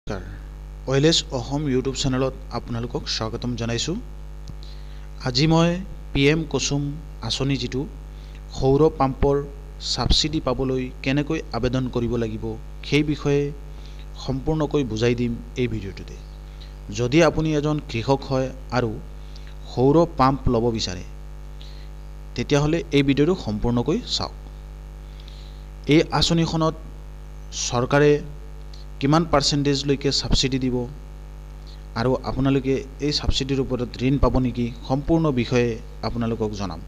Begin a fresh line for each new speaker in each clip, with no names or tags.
নমস্কাৰ অইলেছ অসম ইউটিউব চেনেলত আপোনালোকক স্বাগতম জনাইছোঁ। আজি মই PM কুসুম আঁচনি যিটো সৌৰ পাম্পৰ সাবসিডি পাবলৈ কেনেকৈ আবেদন কৰিব লাগিব সেই বিষয়ে সম্পূৰ্ণকৈ বুজাই দিম এই ভিডিঅ'টোতে। যদি আপুনি এজন কৃষক হয় আৰু সৌৰ পাম্প ল'ব বিচাৰে তেতিয়াহ'লে এই ভিডিঅ'টো সম্পূৰ্ণকৈ চাওক। এই আঁচনিখনত চৰকাৰে কিমান পাৰ্চেন্টেজ লৈকে সাবসিডি দিব আৰু আপোনালোকে এই সাবসিডিৰ ওপৰত ঋণ পাব নেকি সম্পূৰ্ণ বিষয়ে আপোনালোকক জনাম।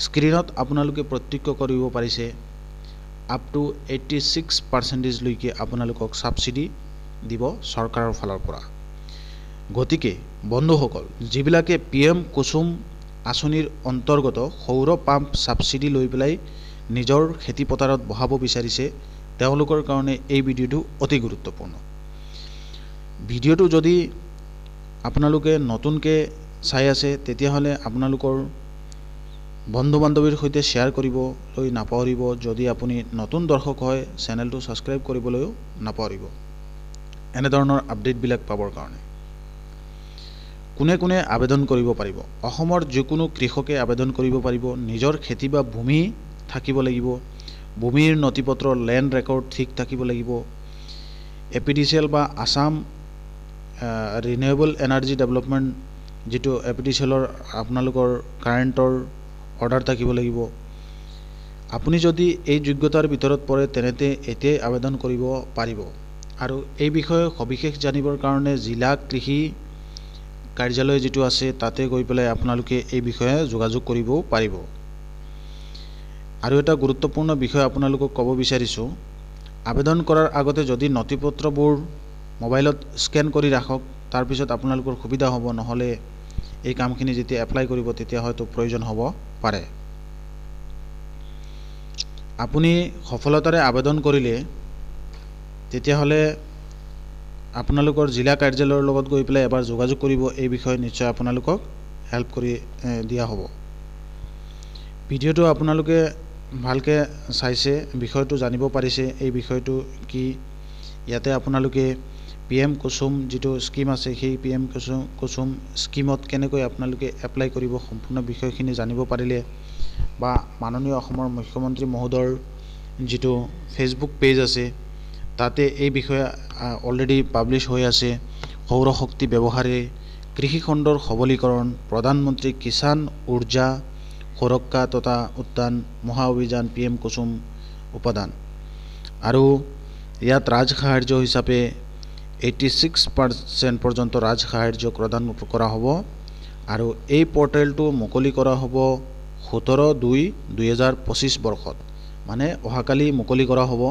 স্ক্ৰীনত আপোনালোকে প্ৰত্যক্ষ কৰিব পাৰিছে আপ টু 86% লৈকে আপোনালোকক সাবসিডি দিব চৰকাৰৰ ফালৰ পৰা। গতিকে বন্ধুসকল, যিবিলাকে PM কুসুম আঁচনিৰ অন্তৰ্গত সৌৰ পাম্প সাবসিডি লৈ পেলাই নিজৰ খেতি পথাৰত বহাব বিচাৰিছে তেওঁলোকৰ কাৰণে এই ভিডিঅ'টো অতি গুৰুত্বপূৰ্ণ। ভিডিঅ'টো যদি আপোনালোকে নতুনকৈ চাই আছে তেতিয়াহ'লে আপোনালোকৰ বন্ধু বান্ধৱীৰ সৈতে শ্বেয়াৰ কৰিবলৈ নাপাহৰিব। যদি আপুনি নতুন দৰ্শক হয় চেনেলটো সাবস্ক্ৰাইব কৰিবলৈও নাপাহৰিব এনেধৰণৰ আপডেটবিলাক পাবৰ কাৰণে। কোনে কোনে আবেদন কৰিব পাৰিব? অসমৰ যিকোনো কৃষকে আবেদন কৰিব পাৰিব। নিজৰ খেতি বা ভূমি থাকিব লাগিব, ভূমিৰ নথিপত্ৰ লেণ্ড ৰেকৰ্ড ঠিক থাকিব লাগিব, APDCL বা আসাম ৰিনিউৱেবল এনাৰ্জি ডেভেলপমেণ্ট যিটো APDCLৰ আপোনালোকৰ কাৰেণ্টৰ অৰ্ডাৰ থাকিব লাগিব। আপুনি যদি এই যোগ্যতাৰ ভিতৰত পৰে তেনেতে এতিয়াই আবেদন কৰিব পাৰিব। আৰু এই বিষয়ে সবিশেষ জানিবৰ কাৰণে জিলা কৃষি কাৰ্যালয় যিটো আছে তাতে গৈ পেলাই আপোনালোকে এই বিষয়ে যোগাযোগ কৰিব পাৰিব। আৰু এটা গুৰুত্বপূৰ্ণ বিষয় আপোনালোকক ক'ব বিচাৰিছোঁ, আবেদন কৰাৰ আগতে যদি নথিপত্ৰবোৰ মোবাইলত স্কেন কৰি ৰাখক, তাৰপিছত আপোনালোকৰ সুবিধা হ'ব। নহ'লে এই কামখিনি যেতিয়া এপ্লাই কৰিব তেতিয়া হয়তো প্ৰয়োজন হ'ব পাৰে। আপুনি সফলতাৰে আবেদন কৰিলে তেতিয়াহ'লে আপোনালোকৰ জিলা কাৰ্যালয়ৰ লগত গৈ পেলাই এবাৰ যোগাযোগ কৰিব। এই বিষয়ে নিশ্চয় আপোনালোকক হেল্প কৰি দিয়া হ'ব। ভিডিঅ'টো আপোনালোকে ভালকৈ চাইছে, বিষয়টো জানিব পাৰিছে এই বিষয়টো কি। ইয়াতে আপোনালোকে PM কুসুম যিটো স্কিম আছে সেই PM কুসুম স্কিমত কেনেকৈ আপোনালোকে এপ্লাই কৰিব সম্পূৰ্ণ বিষয়খিনি জানিব পাৰিলে, বা মাননীয় অসমৰ মুখ্যমন্ত্ৰী মহোদয়ৰ যিটো ফেচবুক পেজ আছে তাতে এই বিষয়ে অলৰেডি পাব্লিছ হৈ আছে। সৌৰ শক্তি ব্যৱহাৰে কৃষি খণ্ডৰ সবলীকৰণ, প্ৰধানমন্ত্ৰী কিষাণ উৰ্জা সুৰক্ষা তথা উদ্যান মহা অভিযান PM কুসুম উপাদান। আৰু ইয়াত ৰাজসাহাৰ্য হিচাপে 86% পৰ্যন্ত ৰাজসাহাৰ্য প্ৰদান কৰা হ'ব। আৰু এই পৰ্টেলটো মুকলি কৰা হ'ব 17/2/2025 বৰ্ষত, মানে অহাকালি মুকলি কৰা হ'ব।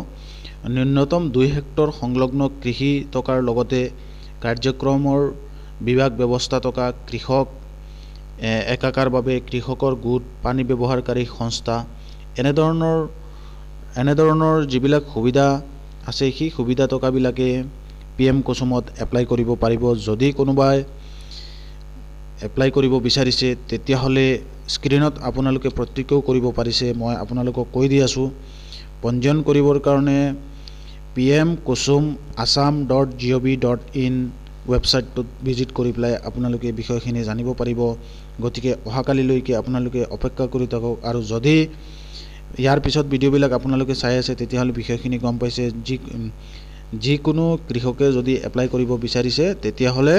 ন্যূনতম 2 হেক্টৰ সংলগ্ন কৃষি টকাৰ লগতে কাৰ্যক্ৰমৰ বিভাগ ব্যৱস্থা থকা কৃষক একাকাৰ বাবে কৃষকৰ গোট, পানী ব্যৱহাৰকাৰী সংস্থা এনেধৰণৰ যিবিলাক সুবিধা আছে সেই সুবিধা টকাবিলাকে PM কুসুমত এপ্লাই কৰিব পাৰিব। যদি কোনোবাই এপ্লাই কৰিব বিচাৰিছে তেতিয়াহ'লে স্ক্ৰীনত আপোনালোকে প্ৰত্যক্ষ কৰিব পাৰিছে, মই আপোনালোকক কৈ দি আছোঁ। পঞ্জীয়ন কৰিবৰ কাৰণে pmkusum.assam.gov.in ৱেবছাইটটোত ভিজিট কৰি পেলাই আপোনালোকে বিষয়খিনি জানিব পাৰিব। গতিকে অহাকালিলৈকে আপোনালোকে অপেক্ষা কৰি থাকক। আৰু যদি ইয়াৰ পিছত ভিডিঅ'বিলাক আপোনালোকে চাই আছে তেতিয়াহ'লে বিষয়খিনি গম পাইছে। যিকোনো কৃষকে যদি এপ্লাই কৰিব বিচাৰিছে তেতিয়াহ'লে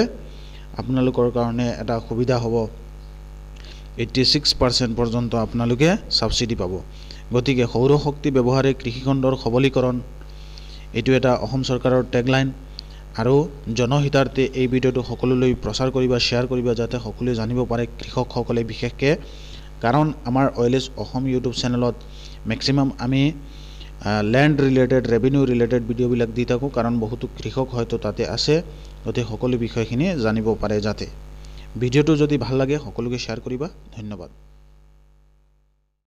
আপোনালোকৰ কাৰণে এটা সুবিধা হ'ব, 86% পৰ্যন্ত আপোনালোকে সাবসিডি পাব। গতিকে সৌৰ শক্তি ব্যৱহাৰে কৃষিখণ্ডৰ সবলীকৰণ এইটো এটা অসম চৰকাৰৰ টেগলাইন। আৰু জনহিতাৰ্থে এই ভিডিঅ'টো সকলোলৈ প্ৰচাৰ কৰিবা, শ্বেয়াৰ কৰিবা, যাতে সকলোৱে জানিব পাৰে, কৃষকসকলে বিশেষকৈ। কাৰণ আমাৰ অইলেছ অসম ইউটিউব চেনেলত মেক্সিমাম আমি লেণ্ড ৰিলেটেড, ৰেভিনিউ ৰিলেটেড ভিডিঅ'বিলাক দি থাকোঁ, কাৰণ বহুতো কৃষক হয়তো তাতে আছে, গতিকে সকলো বিষয়খিনি জানিব পাৰে যাতে। ভিডিঅ'টো যদি ভাল লাগে সকলোকে শ্বেয়াৰ কৰিবা। ধন্যবাদ।